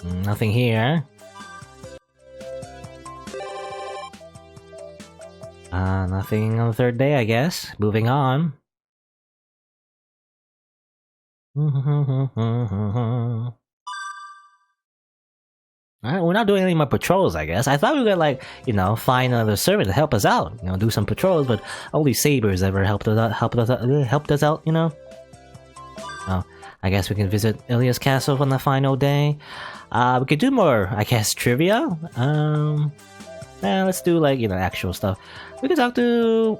Nothing here. Nothing on the third day, I guess. Moving on. Alright, we're not doing any more patrols, I guess. I thought we were gonna, find another servant to help us out. Do some patrols, but only Saber's ever helped us out, Oh, I guess we can visit Ilya's castle on the final day. We could do more, I guess, trivia. Let's do, actual stuff. We could talk to...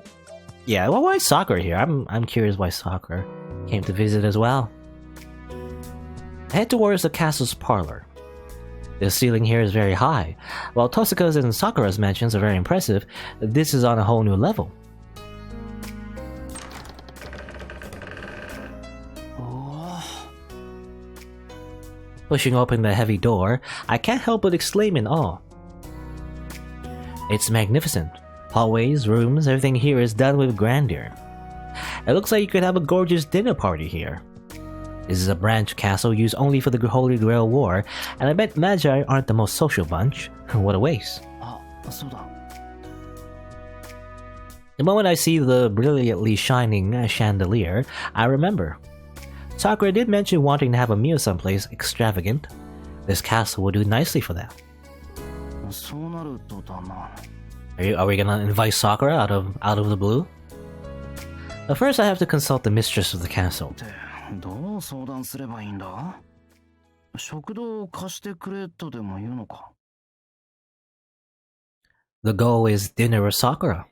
Yeah, well, why is Sakura here? I'm curious why Sakura came to visit as well. Head towards the castle's parlor. The ceiling here is very high. While Tohsaka's and Sakura's mansions are very impressive, this is on a whole new level. Pushing open the heavy door, I can't help but exclaim in awe. It's magnificent. Hallways, rooms, everything here is done with grandeur. It looks like you could have a gorgeous dinner party here. This is a branch castle used only for the Holy Grail War, and I bet Magi aren't the most social bunch. What a waste. The moment I see the brilliantly shining chandelier, I remember. Sakura did mention wanting to have a meal someplace extravagant. This castle would do nicely for that. Are we gonna invite Sakura out of the blue? But first I have to consult the mistress of the castle. The goal is dinner with Sakura.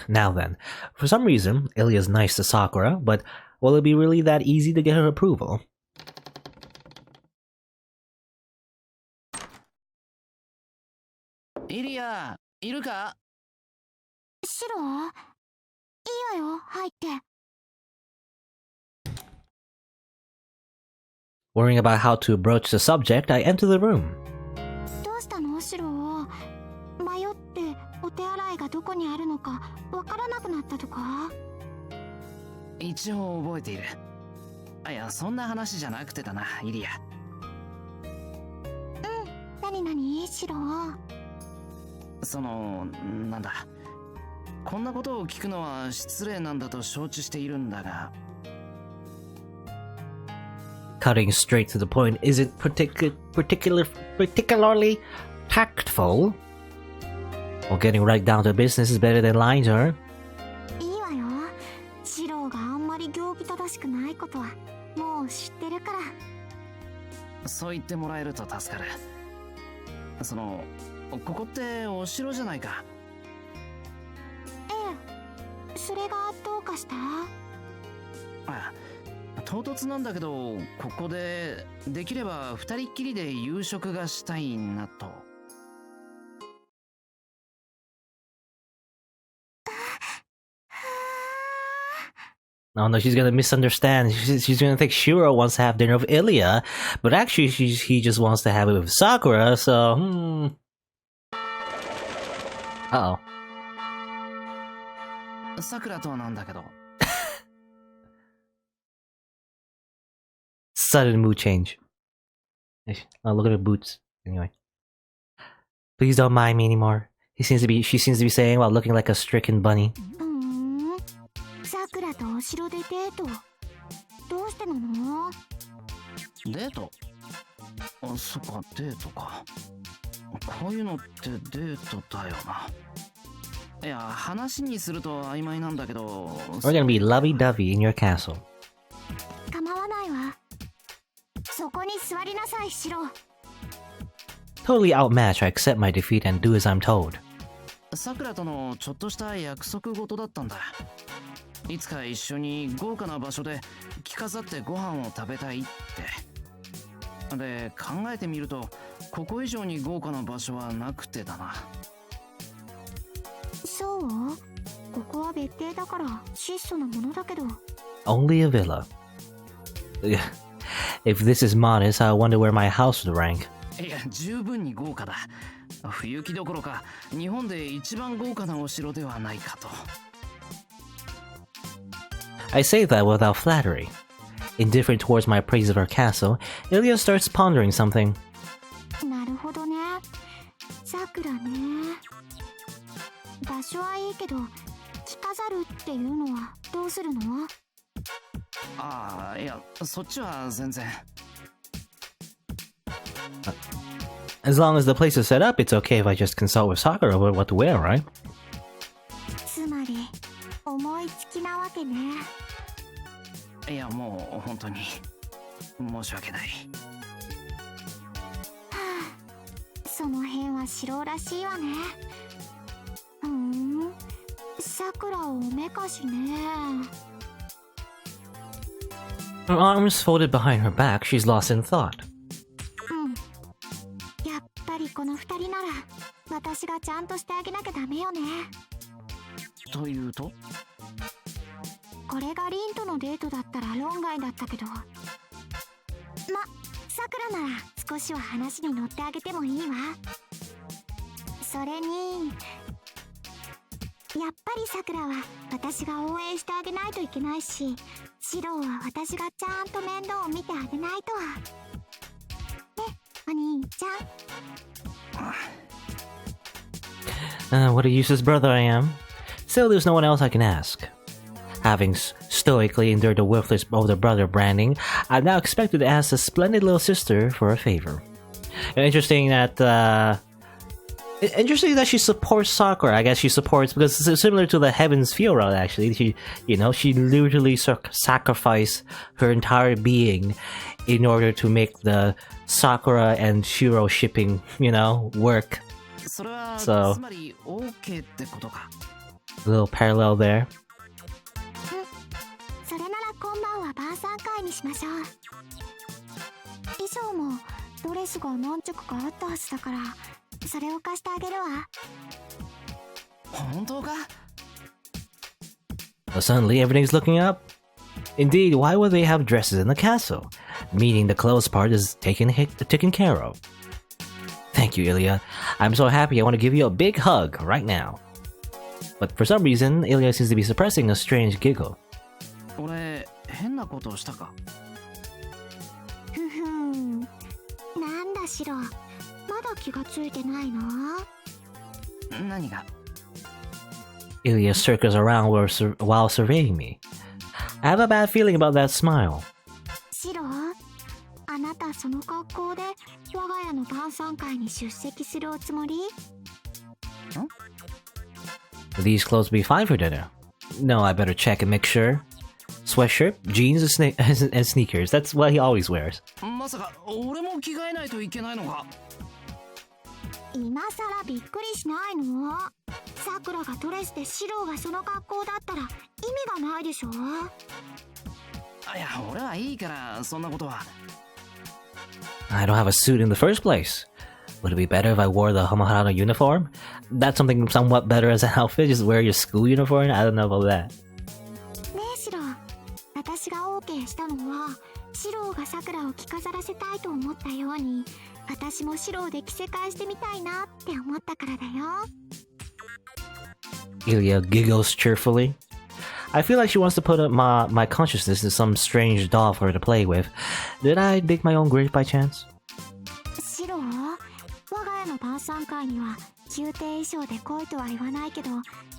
Now then, for some reason, Ilya's nice to Sakura, but will it be really that easy to get her approval? Ilya, いるか? Shirou? いいわよ、入って。Worrying about how to broach the subject, I enter the room. どうしたの、Shirou? 迷ってお手洗いがどこにあるのかわからなくなったとか？一応覚えている。いや、そんな話じゃなくてだな、イリア。何々、Shirou? なんだ。こんなことを聞くのは失礼なんだと承知しているんだが。Cutting straight to the point isn't particularly tactful. Well, getting right down to business is better than lying to her. いいわよ。Shirouがあんまり行儀正しくないことはもう知ってるから。そう言ってもらえると助かる。ここってお城じゃないか。それがどうかした？唐突なんだけど、ここでできれば二人っきりで夕食がしたいなと。Oh no, she's gonna misunderstand. She's gonna think Shiro wants to have dinner with Ilya, but actually he just wants to have it with Sakura, so Uh-oh. 桜とはなんだけど。Sudden mood change. Oh, look at her boots. Anyway. Please don't mind me anymore. She seems to be saying while looking like a stricken bunny. 桜とお城でデート。どうしてなの？デート？そっか、デートか。こういうのってデートだよな。いや、話にすると曖昧なんだけど。We're gonna be lovey-dovey in your castle. 構わないわ。そこに座りなさい、シロ。Totally outmatched, I accept my defeat and do as I'm told. さくらとのちょっとした約束事だったんだ。いつか一緒に豪華な場所で着飾ってご飯を食べたいって。で、考えてみると、ここ以上に豪華な場所はなくてだな。そう？ここは別邸だから質素なものだけど。Only a villa. If this is modest, I wonder where my house would rank. いや、十分に豪華だ。冬季どころか、日本で一番豪華なお城ではないかと。I say that without flattery. Indifferent towards my praise of her castle, Ilya starts pondering something. ほどね。さくらね。場所はいいけど、着飾るっていうのはどうするの？ああ、いや、そっちは全然。As long as the place is set up, it's okay if I just consult with Sakura about what to wear, right? つまり、思いつきなわけね。いや、もう本当に申し訳ない。はあ、その辺は白らしいわね。さくらをおめかしね。Her arms folded behind her back, she's lost in thought. やっぱりこの二人なら私がちゃんとしてあげなきゃダメよね。というと？これがリンとのデートだったら論外だったけど、さくらなら少しは話に乗ってあげてもいいわ。それにやっぱりさくらは私が応援してあげないといけないし、シローは私がちゃんと面倒を見てあげないとは。ね、お兄ちゃん。What a useless brother I am. Still, there's no one else I can ask. Having stoically endured the worthless older brother branding, I'm now expected to ask the splendid little sister for a favor. Interesting that she supports Sakura. I guess she supports because it's similar to the Heaven's Fiora. Actually, she literally sacrificed her entire being in order to make the Sakura and Shiro shipping, work. So, a little parallel there. それなら今晩は晩餐会にしましょう。衣装もドレスが何着かあったはずだから、それを貸してあげるわ。本当か？ Suddenly, everything's looking up. Indeed, why would they have dresses in the castle? Meaning the clothes part is taken care of. Thank you, Ilya. I'm so happy I want to give you a big hug right now. But for some reason, Ilya seems to be suppressing a strange giggle. 俺、変なことをしたか？なんだシロ、まだ気がついてないの？何が？ Ilya circles around while surveying me. I have a bad feeling about that smile. シロ、あなたその格好で我が家の晩餐会に出席するおつもり？ Will these clothes be fine for dinner? No, I better check and make sure. Sweatshirt, jeans, and sneakers. That's what he always wears. まさか俺も着替えないといけないのか？今さらびっくりしないの？さくらがドレスでシローがその格好だったら意味がないでしょ？いや、俺はいいからそんなことは。I don't have a suit in the first place. Would it be better if I wore the Hamahara uniform? That's something somewhat better as an outfit. Just wear your school uniform? I don't know about that. ねえシロ、私が OK したのはシローがさくらを着飾らせたいと思ったように、私もシローで着せ替えしてみたいなって思ったからだよ。Ilya giggles cheerfully. I feel like she wants to put up my consciousness to some strange doll for her to play with. Did I dig my own grave by chance? シロー、我が家の晩餐会には宮廷衣装で来いとは言わないけど、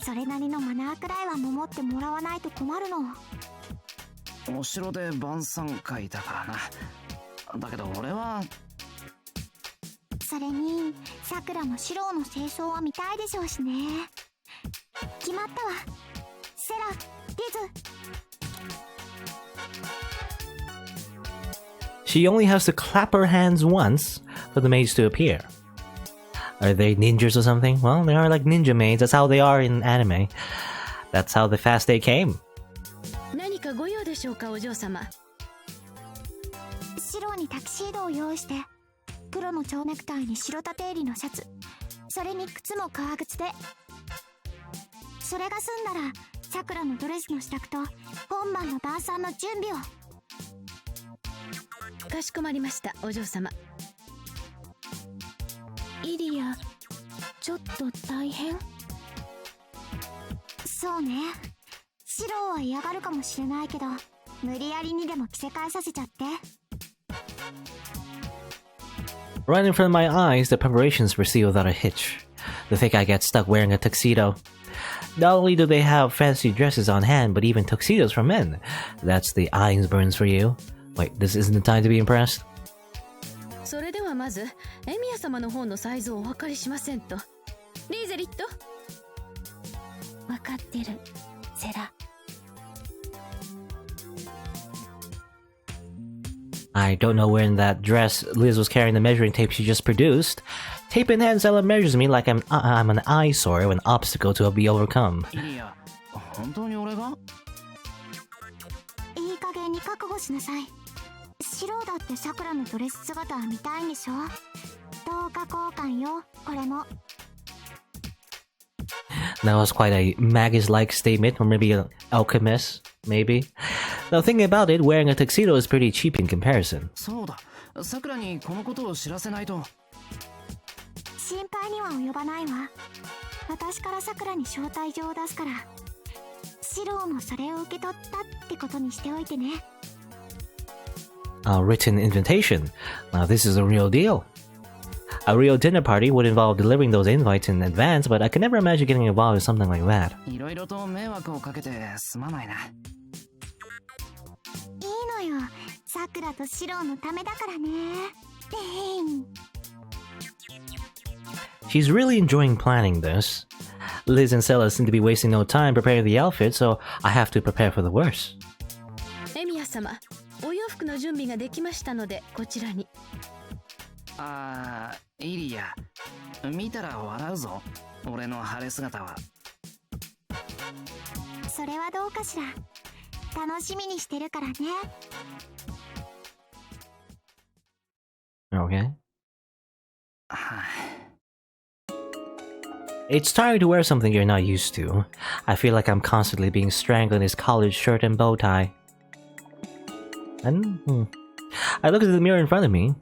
それなりのマナーくらいは守ってもらわないと困るの。お城で晩餐会だからな。だけど俺は。それにさくらもシローの清掃は見たいでしょうしね。決まったわ。セラ、リズ。 She only has to clap her hands once for the maids to appear. Are they ninjas or something? Well, they are like ninja maids. That's how they are in anime. That's how the fast they came. 何かご用でしょうか、お嬢様。シローにタキシードを用意して、黒の蝶ネクタイに白縦襟のシャツ、それに靴も革靴で。それが済んだらさくらのドレスの支度と本番の晩餐の準備を。かしこまりました、お嬢様。イリア、ちょっと大変？そうね、シローは嫌がるかもしれないけど、無理やりにでも着せ替えさせちゃって。Right in front of my eyes, the preparations proceed without a hitch. They think I get stuck wearing a tuxedo. Not only do they have fancy dresses on hand, but even tuxedos for men. That's the Einsburns for you. Wait, this isn't the time to be impressed? それではまずエミヤ様の方のサイズをお測りしませんと。リーゼリット。分かってる、セラ。I don't know where in that dress Liz was carrying the measuring tape she just produced. Tape in hand, Stella measures me like I'm an eyesore or an obstacle to be overcome. イリア、本当に俺が？いい加減に覚悟しなさい。シロだってさくらのドレス姿は見たいんでしょ。10日交換よ、これも。That was quite a Magus-like statement, or maybe an alchemist, maybe. Now thinking about it, wearing a tuxedo is pretty cheap in comparison. そうだ、さくらにこのことを知らせないと。心配には及ばないわ。私からさくらに招待状を出すから、シロもそれを受け取ったってことにしておいてね。A written invitation. Now this is a real deal. A real dinner party would involve delivering those invites in advance, but I could never imagine getting involved in something like that. いろいろと迷惑をかけてすまないな。いいのよ、さくらとシロのためだからね。She's really enjoying planning this. Liz and Stella seem to be wasting no time preparing the outfit, so I have to prepare for the worst. エミヤ様、お洋服の準備ができましたのでこちらに。イリア、見たら笑うぞ、俺の晴れ姿は。それはどうかしら。楽しみにしてるからね。Okay. It's tiring to wear something you're not used to. I feel like I'm constantly being strangled in this collared shirt and bow tie. And I look at the mirror in front of me.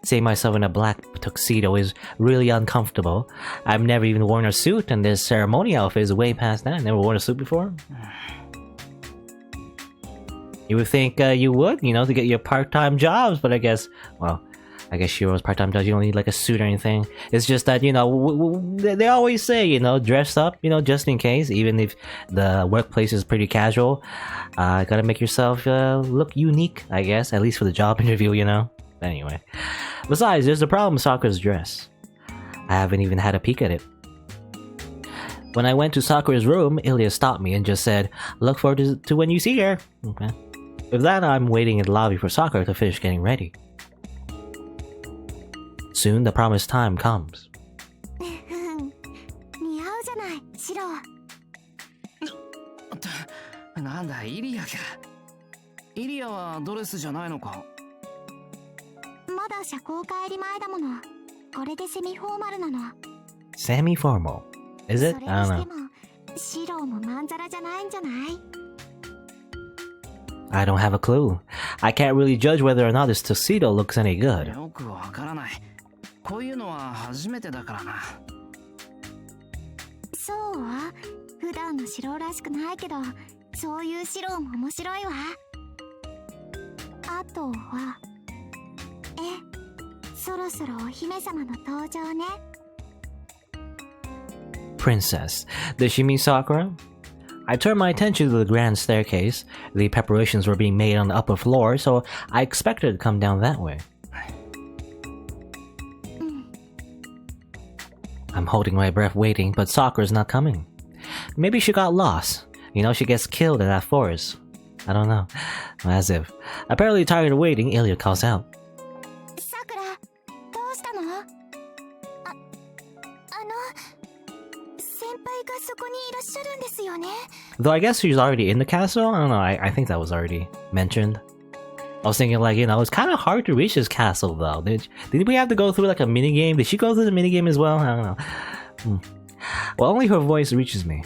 Seeing myself in a black tuxedo is really uncomfortable. I've never even worn a suit, and this ceremony outfit is way past that. Never worn a suit before. You would think you would, you know, to get your part-time jobs, but I guess Shiro's part-time jobs, you don't need like a suit or anything. It's just that, you know, they always say, you know, dress up, you know, just in case, even if the workplace is pretty casual. Gotta make yourself look unique, I guess, at least for the job interview, you know? Anyway. Besides, there's the problem with Sakura's dress. I haven't even had a peek at it. When I went to Sakura's room, Ilya stopped me and just said, "Look forward to when you see her." Okay. With that, I'm waiting in the lobby for Sakura to finish getting ready. Soon, the promised time comes. 似合うじゃない、シロ。なんだ、イリアか。イリアはドレスじゃないのか。まだ社交帰り前だもの。これでセミフォーマルなの。Semi-formal. Is it? それ I に don't して know. も、シロもまんざらじゃないんじゃない？ I don't have a clue. I can't really judge whether or not this tuxedo looks any good. よくわからない。こういうのは初めてだからな。そう？普段のシロらしくないけど、そういうシロも面白いわ。あとは、そろそろお姫様の登場ね。Princess. Does she mean Sakura? I turned my attention to the grand staircase. The preparations were being made on the upper floor, so I expected her to come down that way. I'm holding my breath waiting, but Sakura's not coming. Maybe she got lost. You know, she gets killed in that forest. I don't know. As if. Apparently tired of waiting, Ilya calls out. さくら、どうしたの？先輩がそこにいらっしゃるんですよね。 Though I guess she's already in the castle? I don't know, I think that was already mentioned. I was thinking like, you know, it's kind of hard to reach this castle though. Did we have to go through like a minigame? Did she go through the minigame as well? I don't know. Well, only her voice reaches me.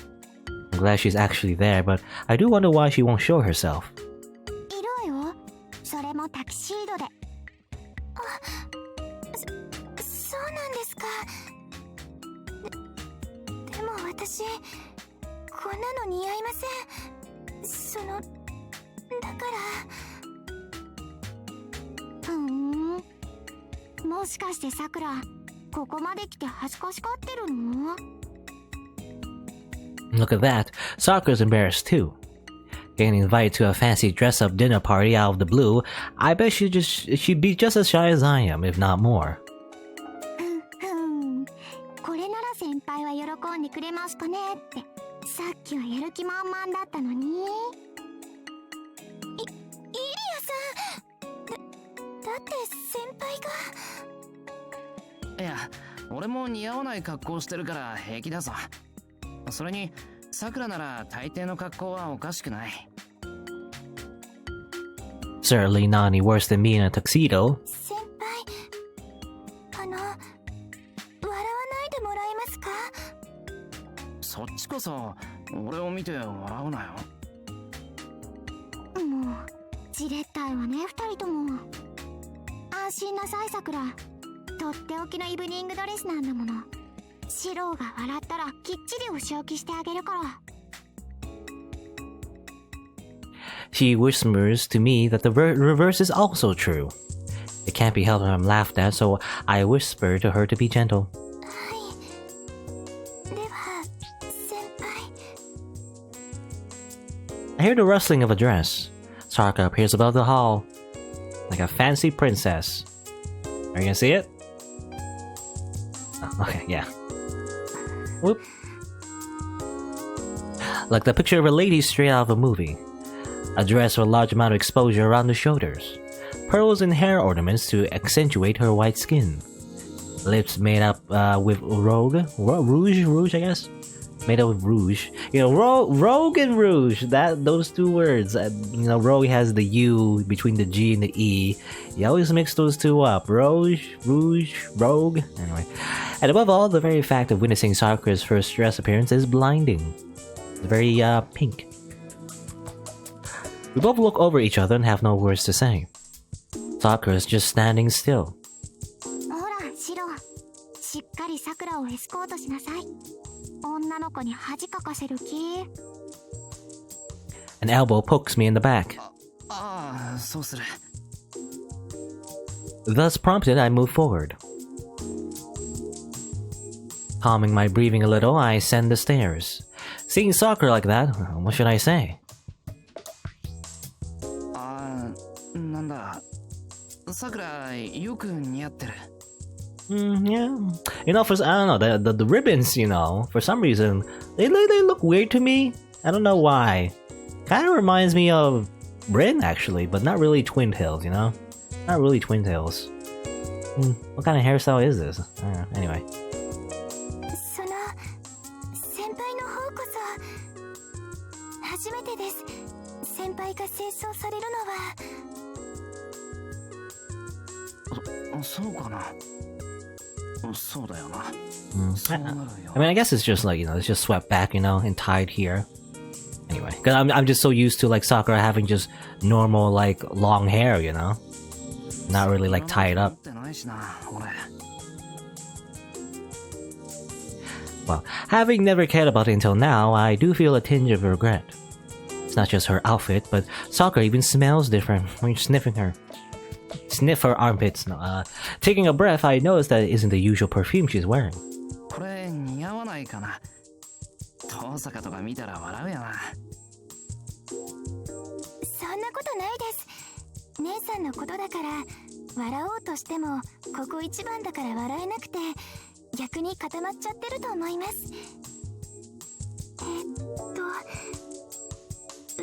I'm glad she's actually there, but I do wonder why she won't show herself. いろよ。それもタキシードで。そうなんですか。でも私、こんなの似合いません。だから。もしかしてさくら、ここまで来て恥ずかしがってるの？ Look at that. Sakura's embarrassed too. Getting invited to a fancy dress-up dinner party out of the blue, I bet she'd be just as shy as I am, if not more. これなら先輩は喜んでくれますかねって、さっきはやる気満々だったのに。イリアさん、だって先輩が。いや、俺も似合わない格好してるから平気だぞ。それにさくらなら大抵の格好はおかしくない。 Certainly not any worse than me in a tuxedo. 先輩、笑わないでもらえますか？そっちこそ俺を見て笑うなよ。もうじれったいわね、二人とも。安心なさいさくら、とっておきのイブニングドレスなんだもの。シローが笑ったらきっちりお仕置きしてあげるから。 She whispers to me that the reverse is also true. It can't be helped when I'm laughed at, so I whisper to her to be gentle. はい。では、先輩。 I hear the rustling of a dress. Sakura appears above the hall, like a fancy princess. Are you gonna see it? Oh, okay, yeah. Whoop. Like the picture of a lady straight out of a movie. A dress with a large amount of exposure around the shoulders. Pearls and hair ornaments to accentuate her white skin. Lips made up with rouge, I guess? Made up with rouge. You know, rogue and rouge, those two words. You know, rogue has the U between the G and the E. You always mix those two up. Rouge, rogue. Anyway. And above all, the very fact of witnessing Sakura's first dress appearance is blinding. It's very, pink. We both look over each other and have no words to say. Sakura's just standing still. ほら、シロ、しっかりさくらをエスコートしなさい。女の子に恥かかせる気。 An elbow pokes me in the back. ああ、そうする。 Thus prompted, I move forward. Calming my breathing a little, I ascend the stairs. Seeing Sakura like that, what should I say? なんだ、さくらよく似合ってる。Yeah. You know, I don't know, the ribbons, you know, for some reason, they look weird to me. I don't know why. Kind of reminds me of Rin, actually, but not really Twin Tails, you know? Not really Twin Tails. What kind of hairstyle is this? I don't know. Anyway. その、先輩の方こそ、初めてです。先輩が清掃されるのは。そうかな。そうだよな。I mean, I guess it's just like, you know, it's just swept back, you know, and tied here. Anyway, because I'm just so used to like Sakura having just normal like long hair, you know, not really like tied up. Well, having never cared about it until now, I do feel a tinge of regret. It's not just her outfit, but Sakura even smells different when you're sniffing her. Sniff her armpits. No, taking a breath, I notice that it isn't the usual perfume she's wearing. これ似合わないかな。遠坂とか見たら笑うよな。そんなことないです。姉さんのことだから笑おうとしてもここ一番だから笑えなくて逆に固まっちゃってると思います。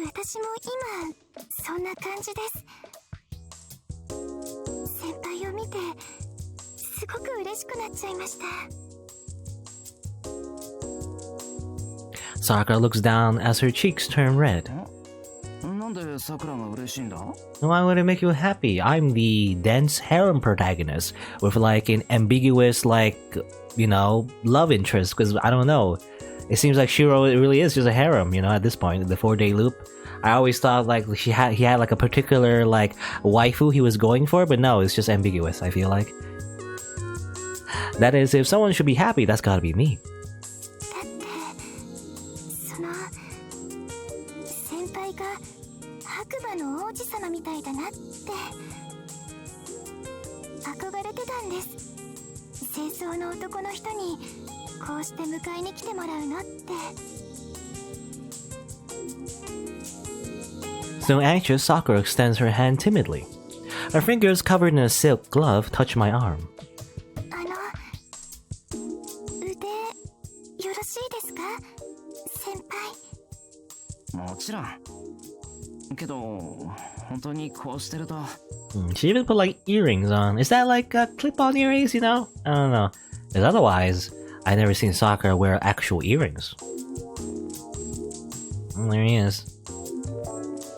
私も今そんな感じです。先輩を見てすごく嬉しくなっちゃいました。Sakura looks down as her cheeks turn red. なんでさくらが嬉しいんだ? Why would it make you happy? I'm the dense harem protagonist with like an ambiguous like, you know, love interest because I don't know. It seems like Shirou really is just a harem, you know, at this point, the 4-day loop. I always thought like he had like a particular like waifu he was going for, but no, it's just ambiguous, I feel like. That is, if someone should be happy, that's gotta be me. だってその先輩が白馬の王子様みたいだなって憧れてたんでです。清掃の男の人にこうして迎えに来てもらうのって。 So anxious, Sakura extends her hand timidly. Her fingers covered in a silk glove touch my arm. 腕よろしいですか、先輩。もちろん。けど、本当にこうしてると。She even put like earrings on. Is that like clip-on earrings, you know? I don't know. Because otherwise, I've never seen Sakura wear actual earrings. And there he is.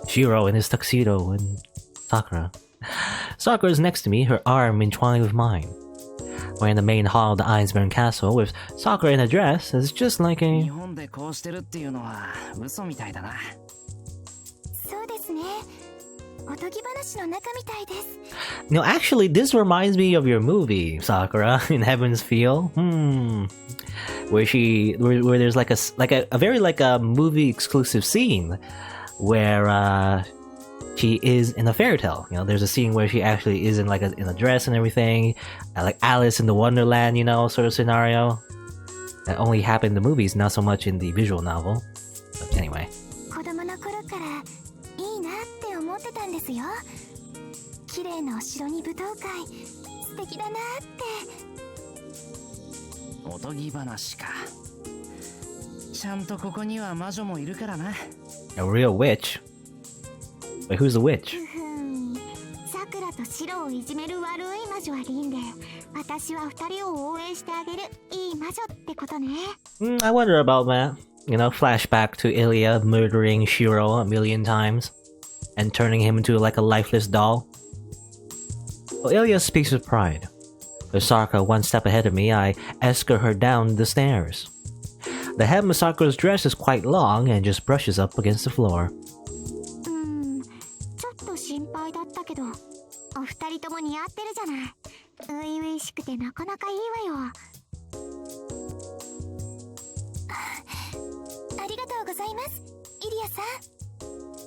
Shirou in his tuxedo and Sakura. Sakura is next to me, her arm entwined with mine. We're in the main hall of the Iceberg Castle with Sakura in a dress. It's just like a... 日本でこうしてるっていうのは嘘みたいだな。そうですね。おとぎ話の中みたいです。No, actually, this reminds me of your movie, Sakura, in Heaven's Feel. Where there's like a very like a movie exclusive scene where she is in a fairy tale. You know, there's a scene where she actually is in like in a dress and everything, like Alice in the Wonderland, you know, sort of scenario. That only happened in the movies, not so much in the visual novel. But anyway. 子供の頃からいいなって思ってたんですよ。綺麗なお城に舞踏会、素敵だなって。おとぎ話か。ちゃんとここには魔女もいるからな。A real witch? Wait, who's the witch? さくらとシロをいじめる悪い魔女はリンで、私は二人を応援してあげるいい魔女ってことね。I wonder about that. You know, flashback to Ilya murdering Shirou a million times and turning him into like a lifeless doll. Well, Ilya speaks with pride. With Sakura one step ahead of me, I escort her down the stairs. The hem of Sakura's dress is quite long and just brushes up against the floor. ちょっと心配だったけど、お二人とも似合ってるじゃない。初々しくてなかなかいいわよ。ありがとうございます、イリアさ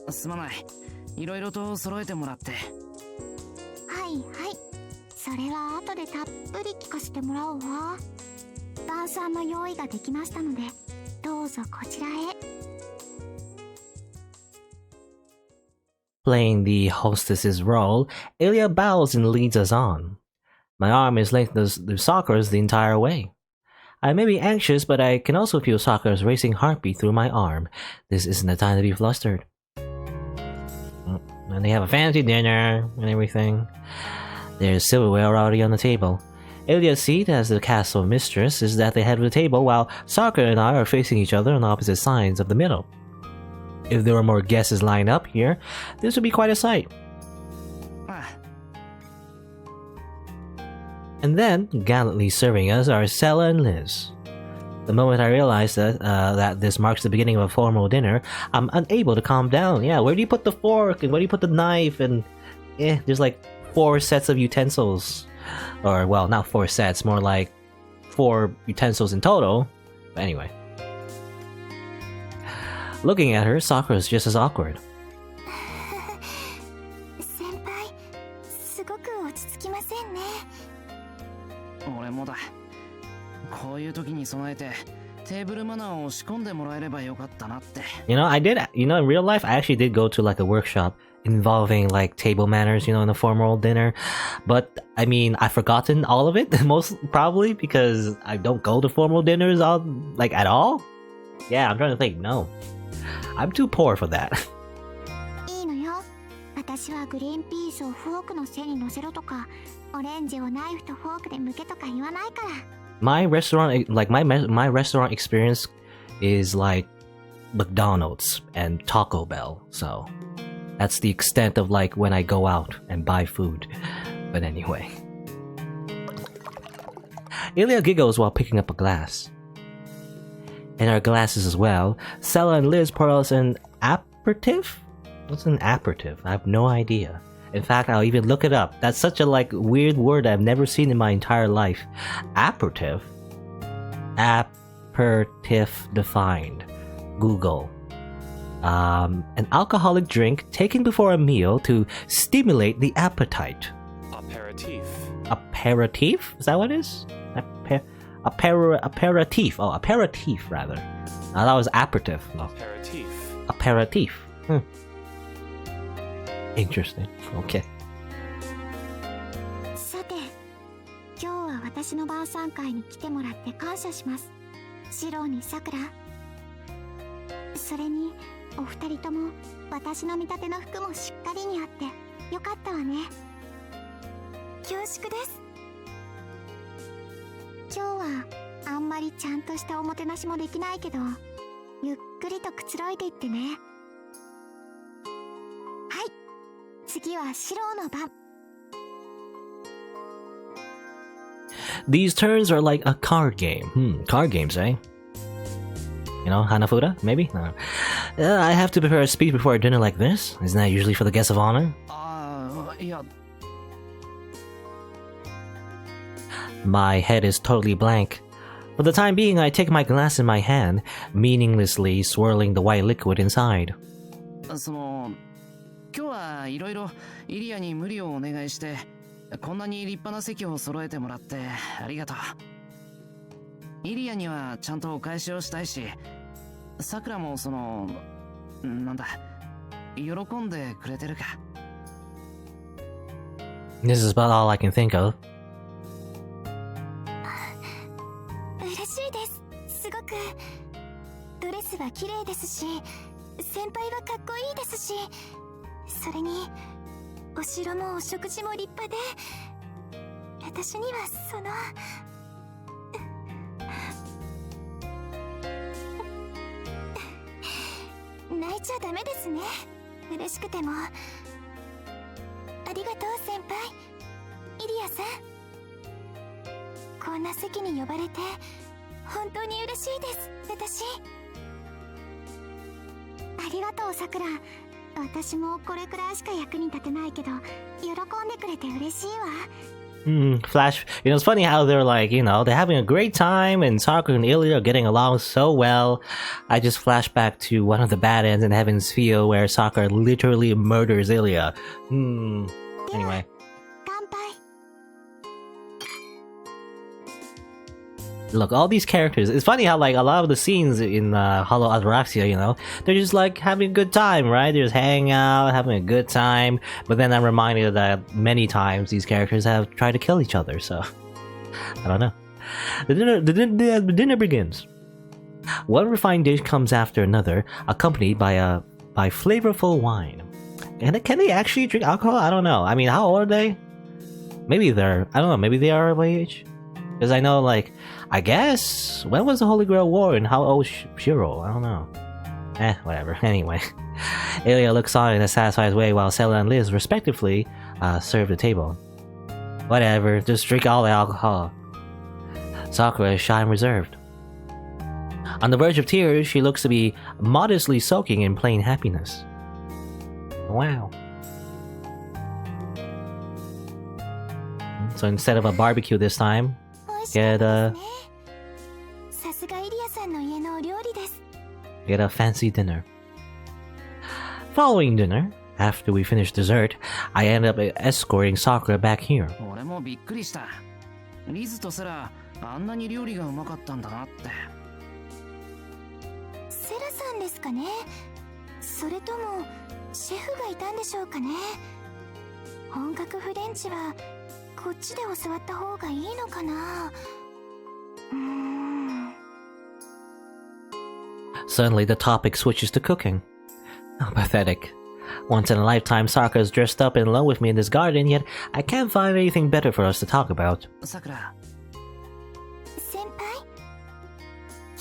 ん。すまない。いろいろと揃えてもらって。はいはい。それは後でたっぷり聞かせてもらうわ。晩餐の用意ができましたので、どうぞこちらへ。Playing the hostess's role, Ilya bows and leads us on. My arm is linked to Sakura's the entire way. I may be anxious, but I can also feel Sakura's racing heartbeat through my arm. This isn't the time to be flustered. And they have a fancy dinner and everything. There's silverware already on the table. Ilya's seat as the castle mistress is at the head of the table, while Sakura and I are facing each other on opposite sides of the middle. If there were more guests lined up here, this would be quite a sight. And then, gallantly serving us are Sella and Liz. The moment I realize that this marks the beginning of a formal dinner, I'm unable to calm down. Yeah, where do you put the fork and where do you put the knife? And there's like 4 sets of utensils. Or, well, not 4 sets, more like 4 utensils in total. But anyway. Looking at her, Sakura is just as awkward. 先輩、すごく落ち着きませんね。俺もだ。こういう時に備えてテーブルマナーを仕込んでもらえればよかったなって。You know, in real life, I actually did go to like a workshop involving like table manners, in a formal dinner. But I mean, I've forgotten all of it, most probably because I don't go to formal dinners at all. Yeah, I'm trying to think. No, I'm too poor for that. いいのよ。私はグリーンピースをフォークの背に乗せろとか、オレンジをナイフとフォークで剥けとか言わないから。My restaurant, like my restaurant experience is like McDonald's and Taco Bell, so that's the extent of like when I go out and buy food. But anyway. Ilya giggles while picking up a glass. In our glasses as well, Sella and Liz pour us an aperitif? What's an aperitif? I have no idea. In fact, I'll even look it up. That's such a like weird word I've never seen in my entire life. Aperitif? Aperitif defined. Google. An alcoholic drink taken before a meal to stimulate the appetite. Aperitif. aperitif? Is that what it is? Aperitif. Oh, aperitif rather. That was aperitif. No. Aperitif. Interesting. Okay. さて、今日は私の晩餐会に来てもらって感謝します。シローにさくら。それに、お二人とも私の見立ての服もしっかり似合ってよかったわね。恐縮です。今日はあんまりちゃんとしたおもてなしもできないけど、ゆっくりとくつろいでいってね。はい、次はシローの番。These turns are like a card game. Card games, eh? You know, Hanafuda, maybe? No. I have to prepare a speech before a dinner like this? Isn't that usually for the guests of honor? いや My head is totally blank. For the time being, I take my glass in my hand, meaninglessly swirling the white liquid inside. その今日はいろいろイリアに無理をお願いしてこんなに立派な席を揃えてもらってありがとう。イリアにはちゃんとお返しをしたいし、さくらもそのなんだ喜んでくれてるか。 This is about all I can think of. 嬉しいです。すごくドレスは綺麗ですし、先輩はかっこいいですし、それにお城もお食事も立派で、私にはその泣いちゃダメですね。嬉しくても。ありがとう先輩、イリアさん。こんな席に呼ばれて本当に嬉しいです。私ありがとうさくら。私もこれくらいしか役に立てないけど喜んでくれて嬉しいわ。Flash, you know, it's funny how they're like, you know, they're having a great time and Sakura and Ilya are getting along so well. I just flash back to one of the bad ends in Heaven's Feel where Sakura literally murders Ilya. Anyway. 乾杯。 Look, all these characters, it's funny how like a lot of the scenes in Hollow Ataraxia, you know, they're just like having a good time, right? They're just hanging out, having a good time. But then I'm reminded that many times these characters have tried to kill each other, so I don't know. The dinner begins. One refined dish comes after another, accompanied by flavorful wine. And can they actually drink alcohol? I don't know. I mean, how old are they? Maybe they're, I don't know, maybe they are my age? Because I know, like, I guess, when was the Holy Grail War and how old Shirou? I don't know. Whatever. Anyway. Ilya looks on in a satisfied way while Sela and Liz, respectively, serve the table. Whatever, just drink all the alcohol. Sakura is shy and reserved. On the verge of tears, she looks to be modestly soaking in plain happiness. Wow. So instead of a barbecue this time, get a fancy dinner. Following dinner, after we finish dessert, I end up escorting Sakura back here. 俺もびっくりした。リズとセラ、あんなに料理がうまかったんだなって。セラさんですかね。それともシェフがいたんでしょうかね。本格フレンチはこっちで教わった方がいいのかな。Suddenly, the topic switches to cooking. Oh, pathetic. Once in a lifetime, Sakura's dressed up and alone with me in this garden, yet I can't find anything better for us to talk about. さくら。先輩、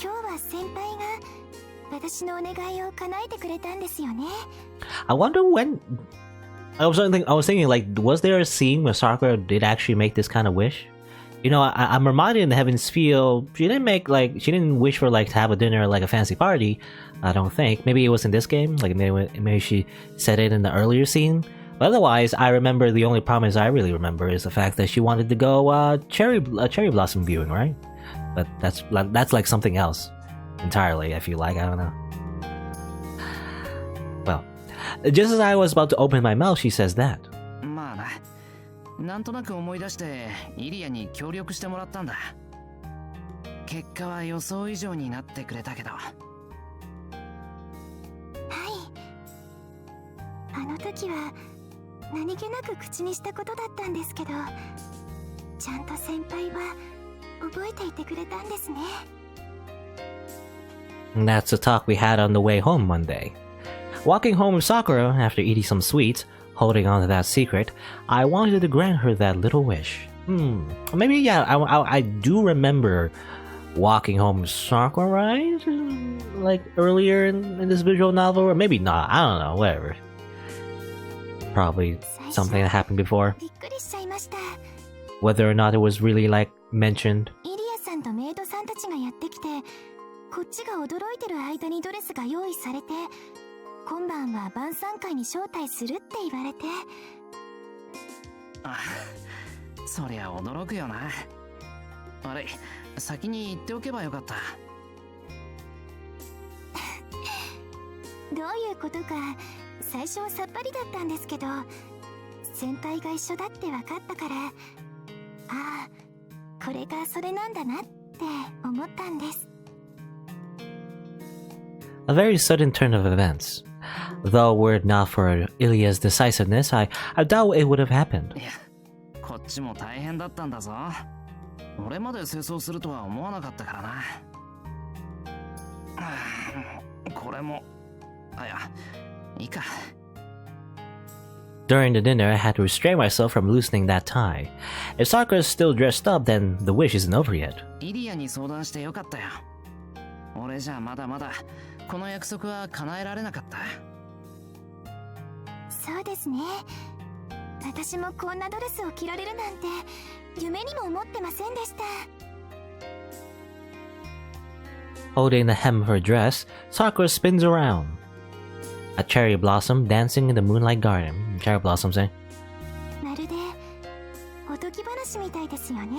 今日は先輩が私のお願いを叶えてくれたんですよね。I wonder when. I was thinking, like, was there a scene where Sakura did actually make this kind of wish? You know, I'm reminded in the Heaven's Feel, she didn't wish for, like, to have a dinner, like, a fancy party, I don't think. Maybe it was in this game, like, maybe she said it in the earlier scene. But otherwise, I remember the only promise I really remember is the fact that she wanted to go, cherry blossom viewing, right? But that's like something else entirely, I feel like, I don't know. Well, just as I was about to open my mouth, she says that. まあな。なんとなく思い出してイリアに協力してもらったんだ。結果は予想以上になってくれたけど。はい。あの時は何気なく口にしたことだったんですけど、ちゃんと先輩は覚えていてくれたんですね。And that's the talk we had on the way home one day. Walking home with Sakura after eating some sweets, holding on to that secret, I wanted to grant her that little wish. Maybe, yeah, I do remember walking home with Sakura, right? Like earlier in this visual novel, or maybe not, I don't know, whatever. Probably something that happened before. びっくりしちゃいました。 Whether or not it was really, like, mentioned. イリアさんとメイドさんたちがやってきて、こっちが驚いてる間にドレスが用意されて、今晩は晩餐会に招待するって言われて。あ、そりゃ驚くよな。悪い、先に言っておけばよかった。どういうことか最初はさっぱりだったんですけど、先輩が一緒だって分かったから、ああ、これがそれなんだなって思ったんです。A very sudden turn of events. Though were it not for Ilya's decisiveness, I doubt it would have happened. いや、こっちも大変だったんだぞ。俺まで清掃するとは思わなかったからな。これも、あ、いや、いいか。During the dinner, I had to restrain myself from loosening that tie. If Sakura is still dressed up, then the wish isn't over yet. イリアに相談してよかったよ。俺じゃまだまだこの約束は叶えられなかった。そうですね。私もこんなドレスを着られるなんて夢にも思ってませんでした。 Holding the hem of her dress, Sakura spins around. A cherry blossom dancing in the moonlight garden. Cherry blossoms, eh? まるでおとぎ話みたいですよね。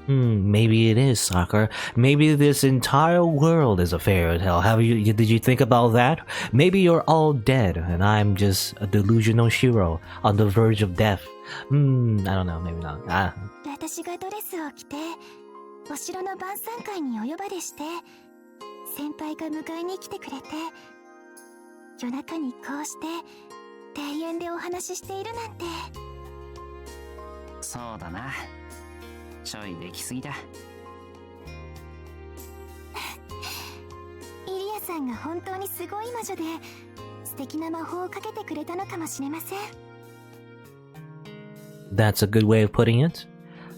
Maybe it is, Sakura. Maybe this entire world is a fairy tale. Did you think about that? Maybe you're all dead, and I'm just a delusional Shirou on the verge of death. I don't know, maybe not. 私がドレスを着てお城の晩餐会にお呼ばれして、先輩が迎えに来てくれて、夜中にこうして庭園でお話ししているなんて。そうだな。ちょいできすぎだ。イリアさんが本当にすごい魔女で素敵な魔法をかけてくれたのかもしれません。 That's a good way of putting it.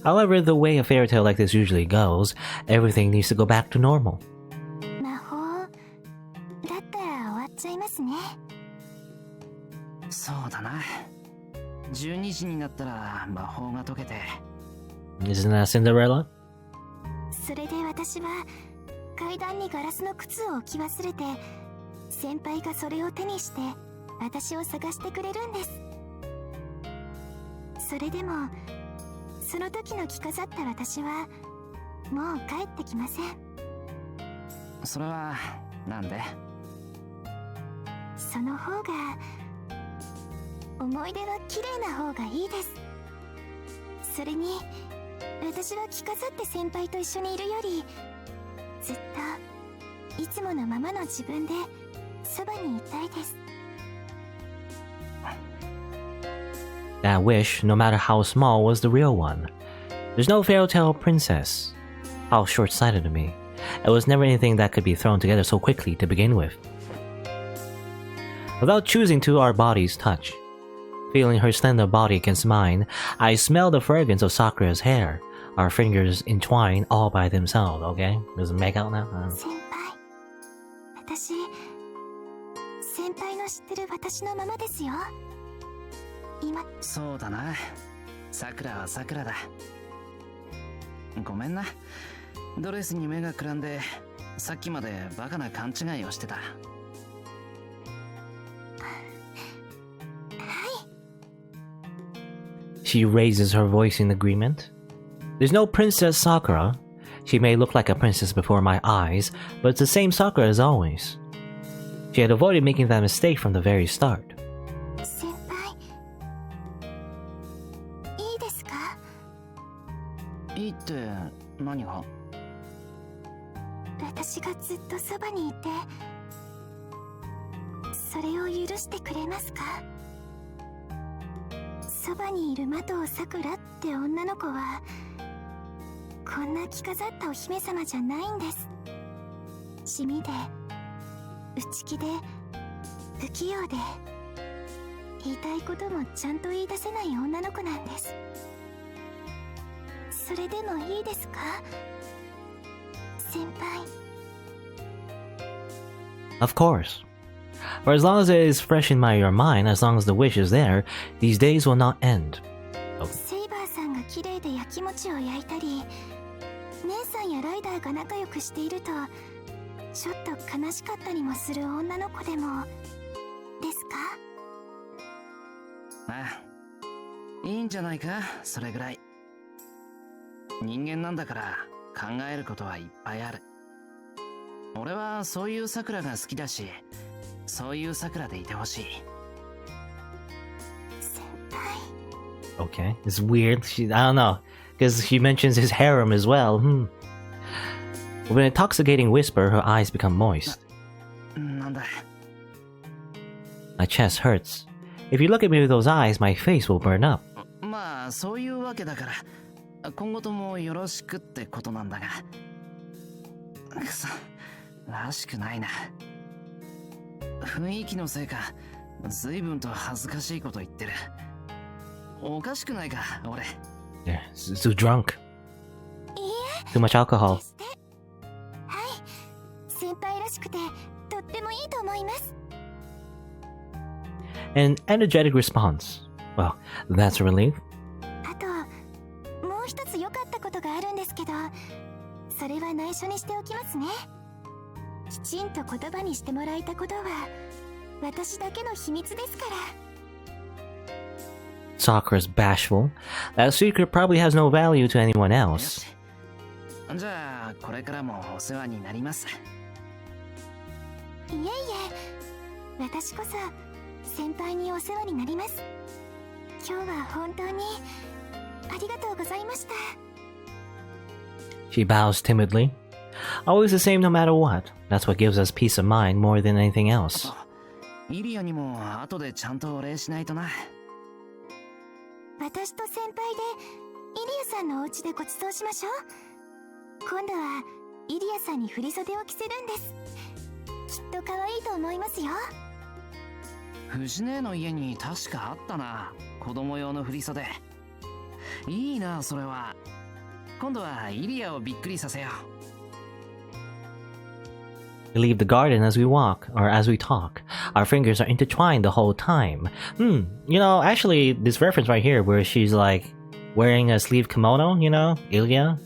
However, the way a fairy tale like this usually goes, everything needs to go back to normal. 魔法だったら終わっちゃいますね。そうだな。12時になったら魔法が解けて。Isn't that Cinderella? それで私は階段にガラスの靴を置き忘れて、先輩がそれを手にして私を探してくれるんです。それでもその時の着飾った私はもう帰ってきません。それはなんで？その方が思い出は綺麗な方がいいです。それに私は着飾って先輩と一緒にいるより、ずっといつものままの自分でそばにいたいです。 That wish, no matter how small, was the real one. There's no fairy tale princess. How short-sighted of me. It was never anything that could be thrown together so quickly to begin with. Without choosing to, our bodies touch. Feeling her slender body against mine, I smell the fragrance of Sakura's hair. Our fingers entwine all by themselves, okay? Does it make out now? 先輩、私、先輩の知ってる私のままですよ。今、そうだな。さくらはさくらだ。ごめんな。ドレスに目がくらんで、さっきまでバカな勘違いをしてた。She raises her voice in agreement. There's no Princess Sakura. She may look like a princess before my eyes, but it's the same Sakura as always. She had avoided making that mistake from the very start. 先輩、いいでいって何が？私がずっとそばにいて、それを許してくれますか？そばにいる的尾さくらって女の子はこんな着飾ったお姫様じゃないんです。地味で内気で不器用で、言いたいこともちゃんと言い出せない女の子なんです。それでもいいですか、先輩。 Of course. For as long as it is fresh in your mind, as long as the wish is there, these days will not end. セイバーさんが綺麗で焼き餅を焼いたり、姉さんやライダーが仲良くしているとちょっと悲しかったりもする女の子でもですか？ああ、いいんじゃないか、それぐらい。人間なんだから考えることはいっぱいある。俺はそういう桜が好きだし、そういう桜でいてほしい。先輩。 Okay, it's weird. I don't know, because she mentions his harem as well. With an intoxicating whisper, her eyes become moist. なんだ。 My chest hurts. If you look at me with those eyes, my face will burn up. まあそういうわけだから今後ともよろしくってことなんだが。くそ、らしくないな。雰囲気のせいか随分と恥ずかしいこと言ってる。おかしくないか俺。 Yeah, too drunk. いい Too much え alcohol. 決してはい、先輩らしくてとってもいいと思います。 An energetic response. Well, that's a relief. あともう一つ良かったことがあるんですけど、それは内緒にしておきますね。きちんと言葉にしてもらえたことは私だけの秘密ですから。 Sakura's bashful. That secret probably has no value to anyone よ else. し、じゃあこれからもお世話になります。いえいえ、私こそ先輩にお世話になります。今日は本当にありがとうございました。 She bows timidly. Always the same no matter what. That's what gives us peace of mind more than anything else. イリアにも後でちゃんとお礼しないとな。私と先輩でイリアさんのお家でご馳走しましょう。今度はイリアさんに振り袖を着せるんです。きっと可愛いと思いますよ。藤姉の家に確かあったな、子供用の振り袖。いいなそれは。今度はイリアをびっくりさせよう。 We leave the garden as we walk, or as we talk. Our fingers are intertwined the whole time. You know, actually, this reference right here where she's like wearing a sleeve kimono, you know, Ilya.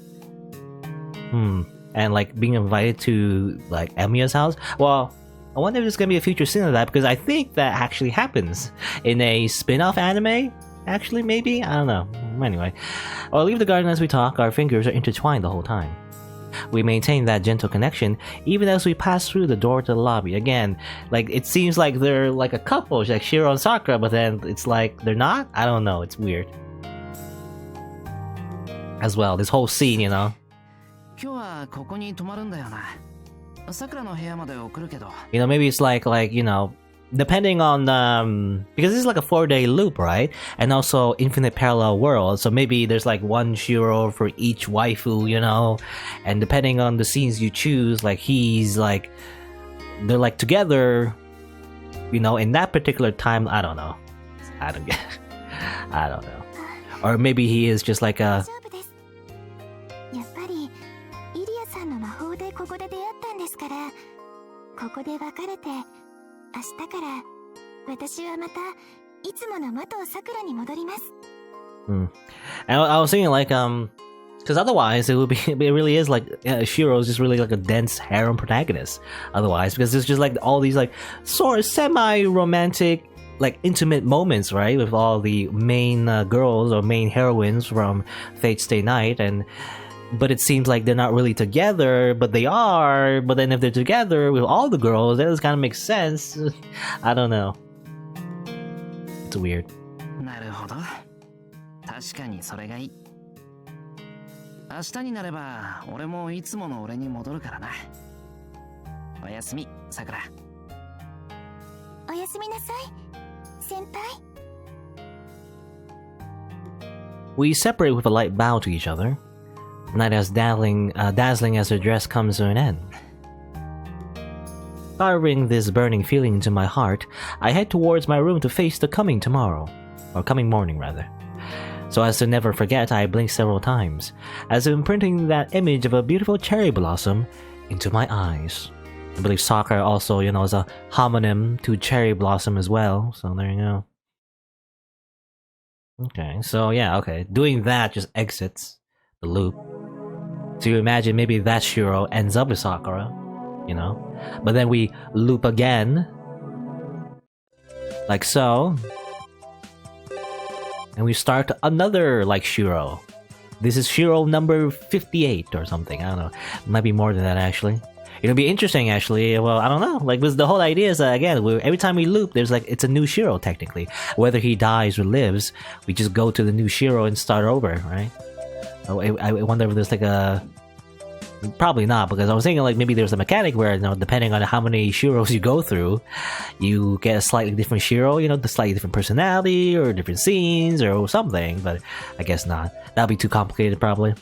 And like being invited to like Emiya's house. Well, I wonder if there's gonna be a future scene of that, because I think that actually happens in a spin-off anime. Actually, maybe? I don't know. Anyway. Or leave the garden as we talk, our fingers are intertwined the whole time. We maintain that gentle connection even as we pass through the door to the lobby. Again, like it seems like they're like a couple, like Shiro and Sakura, but then it's like they're not? I don't know, it's weird. As well, this whole scene, you know. 今日はここに泊まるんだよな。桜の部屋まで送るけど。 You know, maybe it's like, you know, depending on, because this is like a 4-day loop, right? And also infinite parallel worlds, so maybe there's like one Shiro for each waifu, you know? And depending on the scenes you choose, like he's like, they're like together, you know, in that particular time, I don't know. I don't know. Or maybe he is just like a... 大丈夫です。やっぱりイリアさんの魔法でここで出会ったんですから、ここで別れて明日から私はまたいつもの的尾さくらに戻ります。 And I was thinking like, because otherwise it would be, it really is like, Shiro is just really like a dense harem protagonist. Otherwise, because there's just like all these like sort of semi-romantic, like intimate moments, right? With all the main girls or main heroines from Fate Stay Night, but it seems like they're not really together, but they are. But then if they're together with all the girls, that kind of makes sense. I don't know. It's weird. なるほど。確かにそれがいい。明日になれば俺もいつもの俺に戻るからな。おやすみ、さくら。おやすみなさい、先輩。We separate with a light bow to each other. Night as dazzling as her dress comes to an end. Firing this burning feeling into my heart, I head towards my room to face the coming morning rather. So as to never forget, I blink several times, as if imprinting that image of a beautiful cherry blossom into my eyes. I believe Sakura also, is a homonym to cherry blossom as well, so there you go. Okay, so yeah, okay. Doing that just exits the loop. So you imagine maybe that Shirou ends up with Sakura, But then we loop again. Like so. And we start another, Shirou. This is Shirou number 58 or something, I don't know. It might be more than that, actually. It'll be interesting, actually. Well, I don't know. Because the whole idea is that, again, every time we loop, there's it's a new Shirou, technically. Whether he dies or lives, we just go to the new Shirou and start over, right? I wonder if there's a... Probably not, because I was thinking maybe there's a mechanic where, depending on how many Shirou's you go through, you get a slightly different Shirou, the slightly different personality, or different scenes, or something, but I guess not. That'd be too complicated, probably.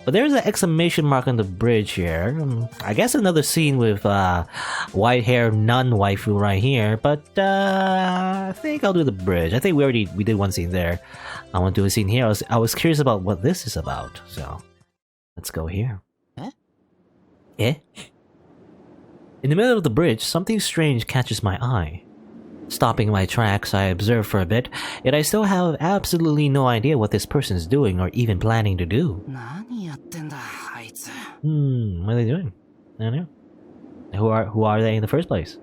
But there's an exclamation mark on the bridge here. I guess another scene with white hair nun waifu right here, but I think I'll do the bridge. I think we did one scene there. I want to do a scene here. I was curious about what this is about, so let's go here. Eh? In the middle of the bridge, something strange catches my eye. Stopping my tracks, I observe for a bit, yet I still have absolutely no idea what this person is doing or even planning to do. What are they doing? I don't know. Who are they in the first place?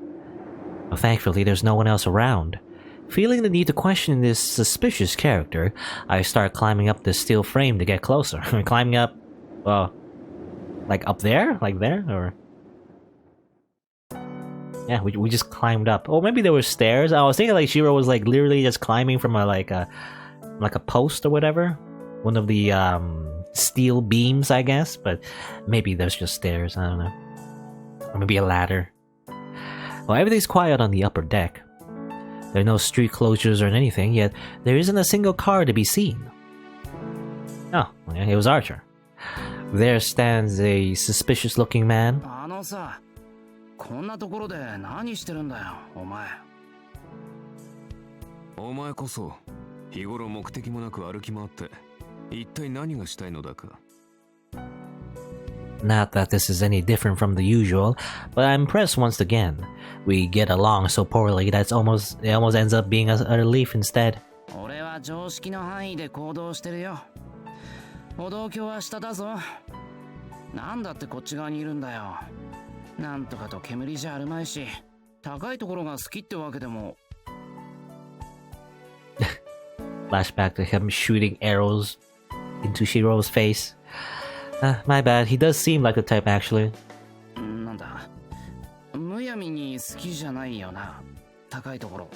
Well, thankfully, there's no one else around. Feeling the need to question this suspicious character, I start climbing up the steel frame to get closer. Climbing up, well, up there? Like there? Or... Yeah, we just climbed up. Or maybe there were stairs. I was thinking Shirou was literally just climbing from a post or whatever. One of the steel beams, I guess. But maybe there's just stairs. I don't know. Or maybe a ladder. Well, everything's quiet on the upper deck. There are no street closures or anything, yet there isn't a single car to be seen. Oh, it was Archer. There stands a suspicious-looking man. こんなところで何してるんだよ、お前。お前こそ日頃目的もなく歩き回って一体何がしたいのだか。Not that this is any different from the usual, but I'm impressed once again. We get along so poorly that it almost ends up being a relief instead. 俺は常識の範囲で行動してるよ。歩道橋は下だぞ。なんだってこっち側にいるんだよ。なんとかと煙じゃあるまいし、高いところが好きってわけでも。Flashback to him shooting arrows into Shirou's face. My bad, he does seem like the type actually. なんだ、むやみに好きじゃないよな、高いところ。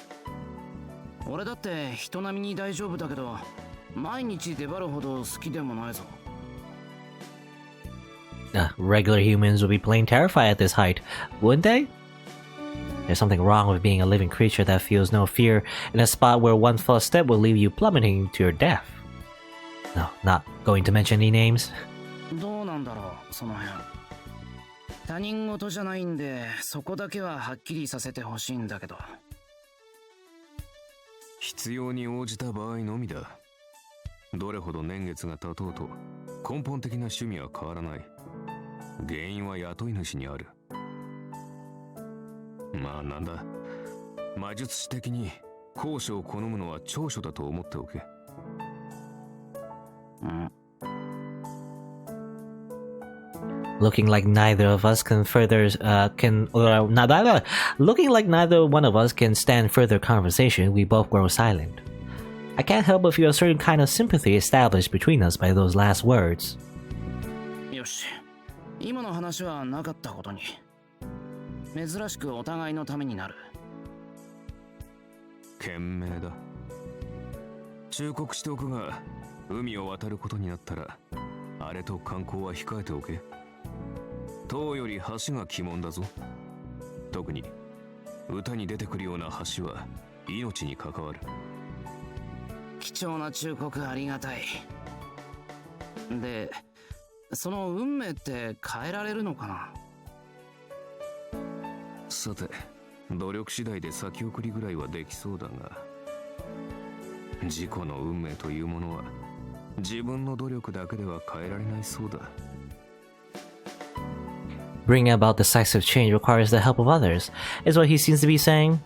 俺だって人並みに大丈夫だけど、毎日出張るほど好きでもないぞ。Regular humans would be plain terrified at this height, wouldn't they? There's something wrong with being a living creature that feels no fear in a spot where one false step will leave you plummeting to your death. No, not going to mention any names. どうなんだろう、その辺。他人事じゃないんで、そこだけははっきりさせてほしいんだけど。必要に応じた場合のみだ。どれほど年月が経とうと根本的な趣味は変わらない。原因は雇い主にある。まあなんだ、魔術師的に高所を好むのは長所だと思っておけ。Looking like neither of us can looking like neither one of us can stand further conversation, we both grow silent. I can't help but feel a certain kind of sympathy established between us by those last words. よし、今の話はなかったことに。珍しくお互いのためになる。賢明だ。忠告しておくが、海を渡ることになったらあれと観光は控えておけ。塔より橋が鬼門だぞ。特に歌に出てくるような橋は命に関わる。貴重な忠告ありがたい。で、その運命って変えられるのかな。さて、努力次第で先送りぐらいはできそうだが、自己の運命というものは自分の努力だけでは変えられないそうだ。Bringing about decisive change requires the help of others, is what he seems to be saying.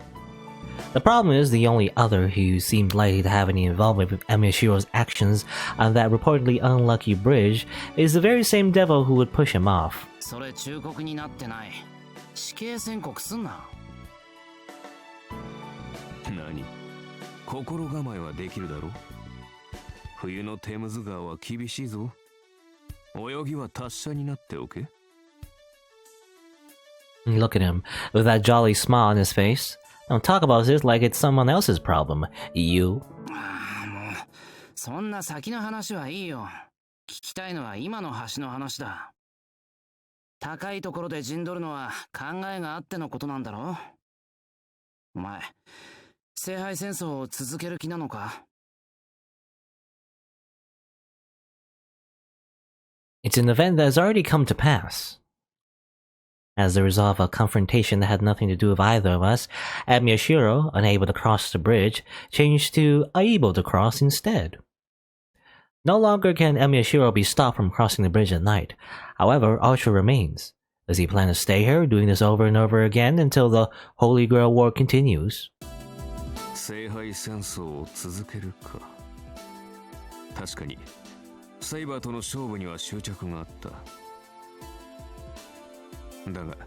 The problem is the only other who seemed likely to have any involvement with Emiya Shirou's actions on that reportedly unlucky bridge is the very same devil who would push him off. それ忠告になってない。死刑宣告すんな。何？心構えはできるだろ？冬のテムズ川は厳しいぞ。泳ぎは達者になっておけ。Look at him, with that jolly smile on his face. Don't talk about this like it's someone else's problem. You. もうそんな先の話はいいよ。聞きたいのは今の橋の話だ。高いところで陣取るのは考えがあってのことなんだろ。お前、聖杯戦争を続ける気なのか？ It's an event that has already come to pass. As a result of a confrontation that had nothing to do with either of us, Emiya Shirou, unable to cross the bridge, changed to able to cross instead. No longer can Emiya Shirou be stopped from crossing the bridge at night. However, Archer remains. Does he plan to stay here, doing this over and over again until the Holy Grail War continues? 聖杯戦争を続けるか。確かにサイバーとの勝負には執着があった。だが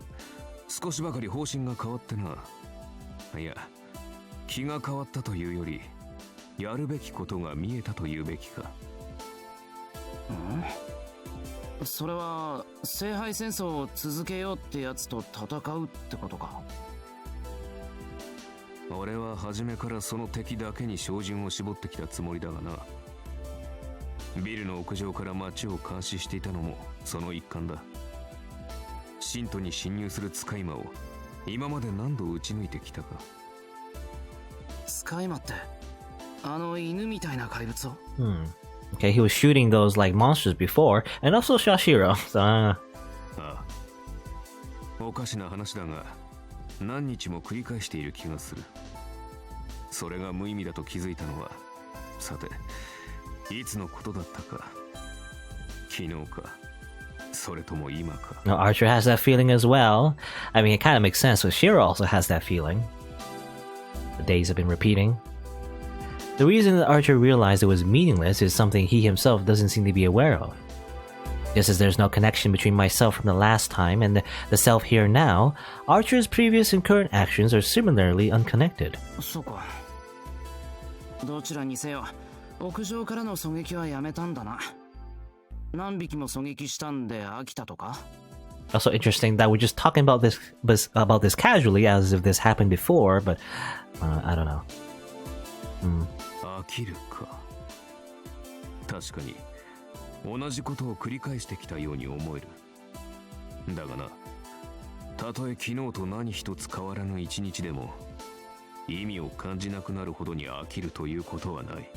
少しばかり方針が変わってな。いや、気が変わったというより、やるべきことが見えたというべきか。それは聖杯戦争を続けようってやつと戦うってことか。俺は初めからその敵だけに照準を絞ってきたつもりだがな。ビルの屋上から街を監視していたのもその一環だ。信徒に侵入する使い魔を今まで何度撃ち抜いてきたか。使い魔ってあの犬みたいな怪物を。Okay, he was shooting those like monsters before, and also shot Shiro. So, ああ、おかしな話だが何日も繰り返している気がする。それが無意味だと気づいたのは、さていつのことだったか。昨日か、それとも今か。no, Archer has that feeling as well. I mean, it kind of makes sense, but Shiro also has that feeling. The days have been repeating. The reason that Archer realized it was meaningless is something he himself doesn't seem to be aware of. Just as there's no connection between myself from the last time and the self here now, Archer's previous and current actions are similarly unconnected. そうか。どちらにせよ、屋上からの狙撃はやめたんだな。何匹も狙撃したんで飽きたとか。Also interesting that we're just talking about this casually as if this happened before, but I don't know. 飽きるか。確かに同じことを繰り返してきたように思える。だがな、たとえ昨日と何一つ変わらぬ一日でも意味を感じなくなるほどに飽きるということはない。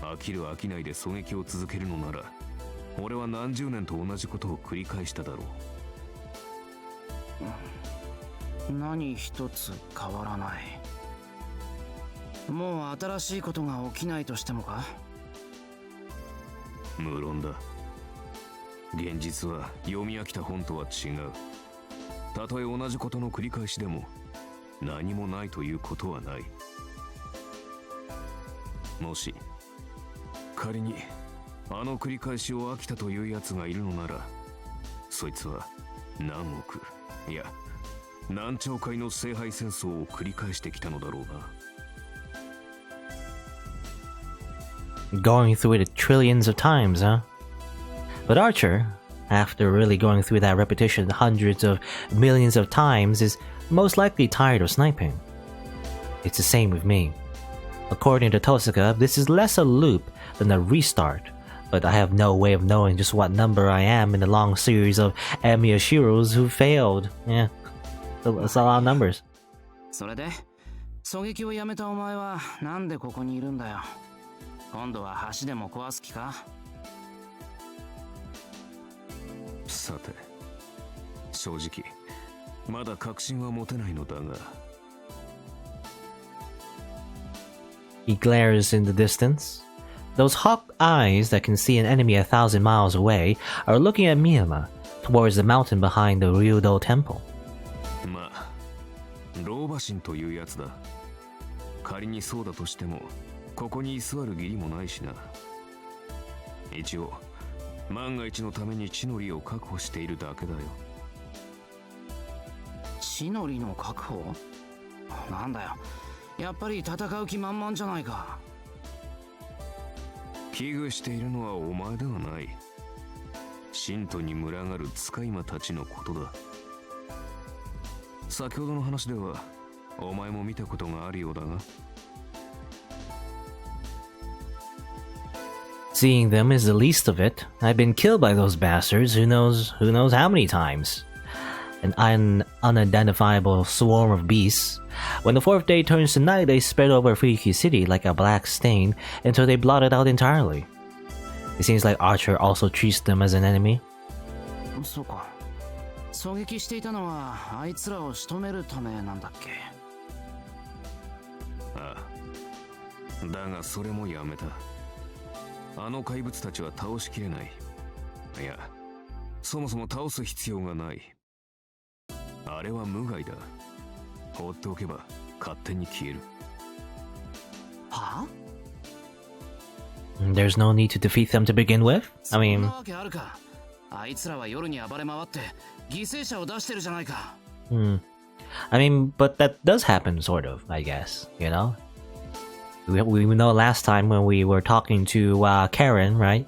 飽きる飽きないで狙撃を続けるのなら、俺は何十年と同じことを繰り返しただろう。何一つ変わらない。もう新しいことが起きないとしてもか？無論だ。現実は読み飽きた本とは違う。たとえ同じことの繰り返しでも何もないということはない。もし仮にあの繰り返しを飽きたというやつがいるのなら、そいつは何億、いや何兆回の聖杯戦争を繰り返してきたのだろうな。Going through it trillions of times, huh? But Archer, after really going through that repetition hundreds of millions of times, is most likely tired of sniping. It's the same with me. According to Tohsaka, this is less a loop than a restart, but I have no way of knowing just what number I am in the long series of Emiya Shirou's who failed. Yeah, it's a lot of numbers. それで狙撃をやめたお前はなんでここにいるんだよ。今度は橋でも壊す気か。さて、正直まだ確信は持てないのだが。He glares in the distance. Those hawk eyes that can see an enemy 1,000 miles away are looking at Miyama towards the mountain behind the Ryudo Temple. まあ、老婆心というやつだ。仮にそうだとしても、ここに居座る義理もないしな。一応、万が一のために地の利を確保しているだけだよ。地の利の確保？なんだよ。やっぱり戦う気満々じゃないか。危惧しているのはお前ではない。信徒に群がる使い魔たちのことだ。先ほどの話ではお前も見たことがあるようだが。Seeing them is the least of it. I've been killed by those bastards who knows how many times. An unidentifiable swarm of beasts. When the fourth day turns to night, they spread over Fuyuki City like a black stain until they blot it out entirely. It seems like Archer also treats them as an enemy. そうか。狙撃していたのはあいつらを仕留めるためなんだっけ。ああ。だがそれもやめた。あの怪物たちは倒しきれない。いや、そもそも倒す必要がない。あれは無害だ。放っておけば勝手に消える。はあ? There's no need to defeat them to begin with? I mean... そんなわけあるか。あいつらは夜に暴れ回って犠牲者を出してるじゃないか。I mean, but that does happen, sort of, I guess, you know? We know last time when we were talking to Karen, right?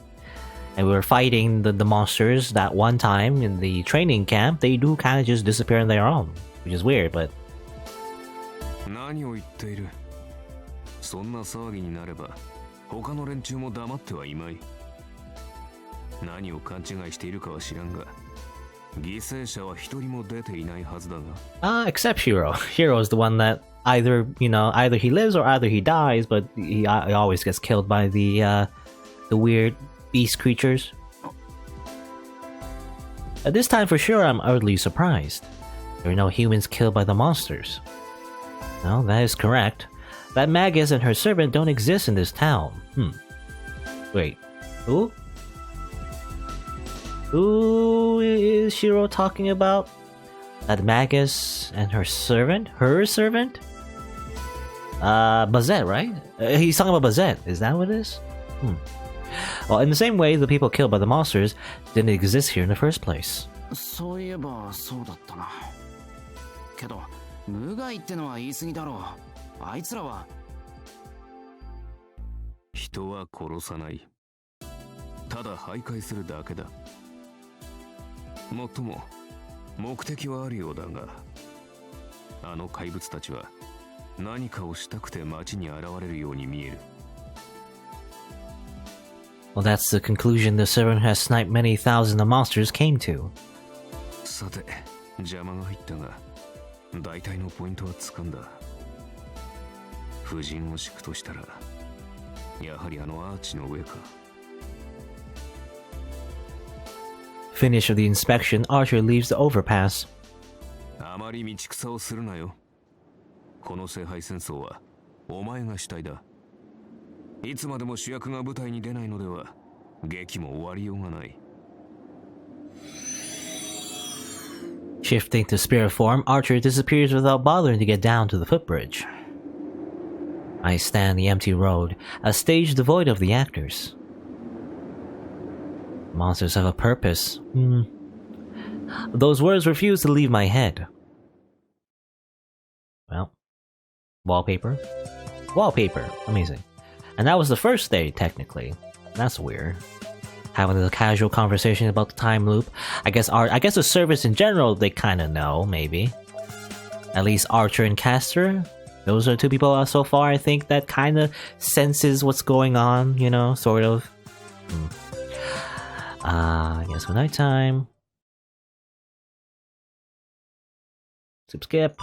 And we were fighting the monsters that one time in the training camp, they do kind of just disappear on their own, which is weird, but... 何を言っている。そんな騒ぎになれば他の連中も黙ってはいまい。何を勘違いしているかは知らんが、犠牲者は一人も出ていないはずだが。Except Shiro. Shiro is the one that either he lives or either he dies, but he always gets killed by the weird beast creatures. At this time for sure I'm utterly surprised. There are no humans killed by the monsters. No, that is correct. That Magus and her servant don't exist in this town. Wait, who? Who is Shiro talking about? That Magus and her servant? Her servant? Bazett, right? He's talking about Bazett. Is that what it is? Well, in the same way, the people killed by the monsters didn't exist here in the first place. そういえばそうだったな。けど、無害ってのは言い過ぎだろう。あいつらは人は殺さない。ただ徘徊するだけだ。もっとも目的はあるようだが、あの怪物たちは何かをしたくて街に現れるように見える。Well, that's the conclusion the servant has sniped many thousand of monsters came to. さて、邪魔が入ったが、大体のポイントは掴んだ。夫人を敷くとしたら、やはりあのアーチの上か。Finish of the inspection, Archer leaves the overpass. あまり道草をするなよ。この聖杯戦争はお前が主体だ。いつまでも主役が舞台に出ないのでは劇も終わりようがない。Shifting to spirit form, Archer disappears without bothering to get down to the footbridge. I stand the empty road, a stage devoid of the actors. Monsters have a purpose. Those words refuse to leave my head. Well, wallpaper. Wallpaper. Amazing. And that was the first day, technically. That's weird. Having a casual conversation about the time loop. I guess the service in general, they kind of know, maybe. At least Archer and Caster. Those are two people so far, I think, that kind of senses what's going on, you know, sort of. I guess for nighttime. Skip.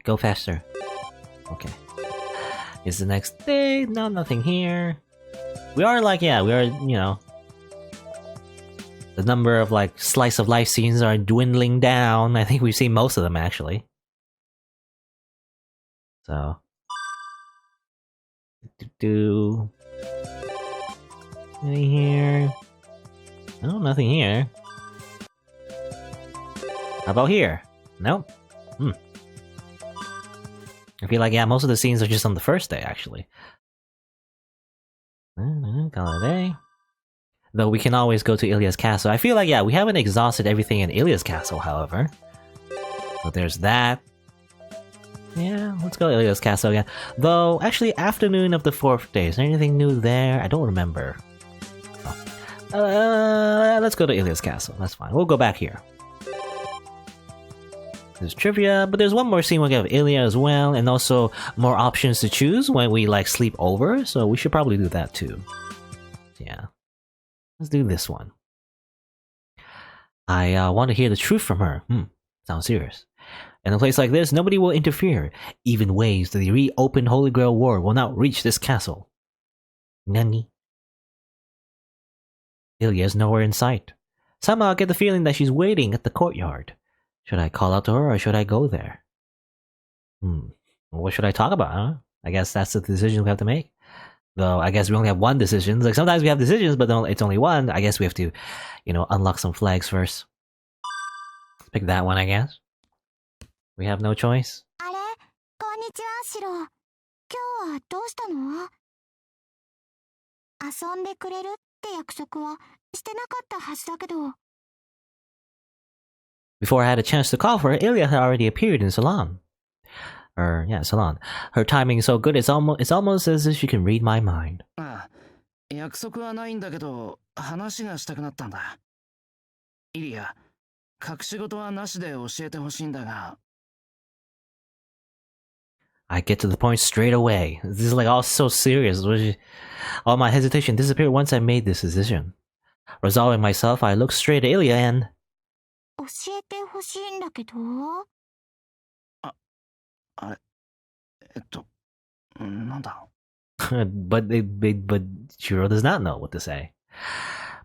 Go faster. Okay. It's the next day. No, nothing here. We are like, yeah, we are, you know. The number of like slice of life scenes are dwindling down. I think we've seen most of them actually. So. Anything here? No, nothing here. How about here? Nope. I feel like, yeah, most of the scenes are just on the first day, actually. Call it a day. Though we can always go to Ilya's castle. I feel like, yeah, we haven't exhausted everything in Ilya's castle, however. So there's that. Yeah, let's go to Ilya's castle again. Though, actually, afternoon of the 4th day. Is there anything new there? I don't remember. Let's go to Ilya's castle. That's fine. We'll go back here. There's trivia, but there's one more scene we'll get of Ilya as well, and also more options to choose when we like sleep over, so we should probably do that too. Yeah. Let's do this one. I want to hear the truth from her. Sounds serious. In a place like this, nobody will interfere. Even waves to the reopened Holy Grail war will not reach this castle. Nani? Ilya's nowhere in sight. Somehow I get the feeling that she's waiting at the courtyard. Should I call out to her or should I go there? What should I talk about, huh? I guess that's the decision we have to make. Though, I guess we only have one decision. Like, sometimes we have decisions, but it's only one. I guess we have to, unlock some flags first. Let's pick that one, I guess. We have no choice. あれ、こんにちは、シロ。今日はどうしたの？遊んでくれるって約束はしてなかったはずだけど。Before I had a chance to call for her, Ilya had already appeared in Salon. Salon. Her timing is so good, it's almost as if she can read my mind. ああ、約束はないんだけど、話がしたくなったんだ。イリア、隠し事はなしで教えてほしいんだが。I get to the point straight away. This is like all so serious. All my hesitation disappeared once I made this decision. Resolving myself, I looked straight at Ilya and... 教えてほしいんだけど。なんだ。but Shiro does not know what to say.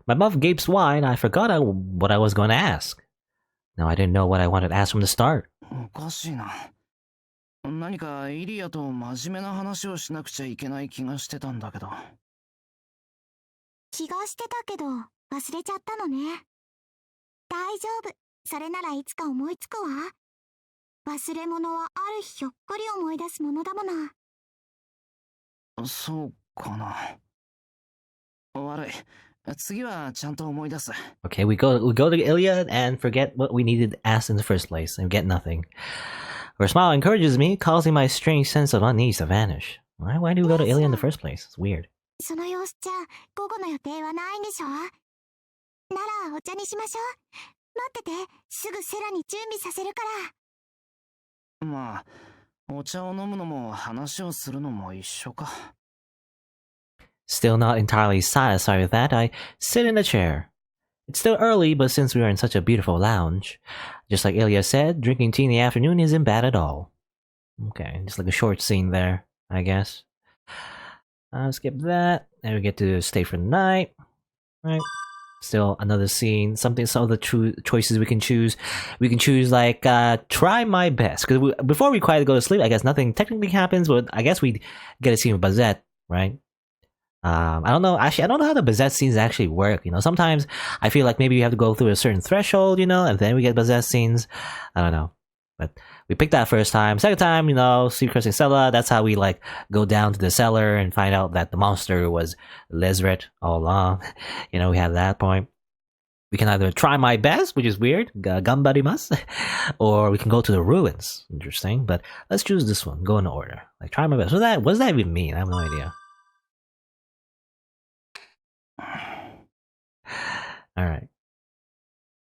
My mouth gapes wide. I forgot what I was going to ask. Now I didn't know what I wanted to ask from the start. おかしいな。何かイリアと真面目な話をしなくちゃいけない気がしてたんだけど。気がしてたけど忘れちゃったのね。大丈夫。それならいつか思いつくわ。忘れ物はある日ひょっこり思い出すものだもの。そうかな。悪い。次はちゃんと思い出す。Okay, we go to Ilya and forget what we needed to ask in the first place and get nothing. Her smile encourages me, causing my strange sense of unease to vanish. Why do we go to Ilya in the first place? It's weird. その様子じゃ午後の予定はないんでしょ？ならお茶にしましょう。待ってて、すぐセラに準備させるから。まあ、お茶を飲むのも話をするのも一緒か。Still not entirely satisfied with that, I sit in a chair. It's still early, but since we are in such a beautiful lounge, just like Ilya said, drinking tea in the afternoon isn't bad at all. Okay, just like a short scene there, I guess. Skip that, and we get to stay for the night. Right. Still another scene, some of the choices we can choose. We can choose like, try my best. Because before we quietly go to sleep, I guess nothing technically happens, but I guess we get a scene with Bazett, right? I don't know. Actually, I don't know how the Bazett scenes actually work. Sometimes I feel like maybe you have to go through a certain threshold, and then we get Bazett scenes. I don't know. But we picked that first time. Second time, Sea Crossing Cellar. That's how we like go down to the cellar and find out that the monster was Lesret all along. We have that point. We can either try my best, which is weird, ganbarimasu, or we can go to the ruins. Interesting. But let's choose this one. Go in order. Like try my best. What does that even mean? I have no idea. All right.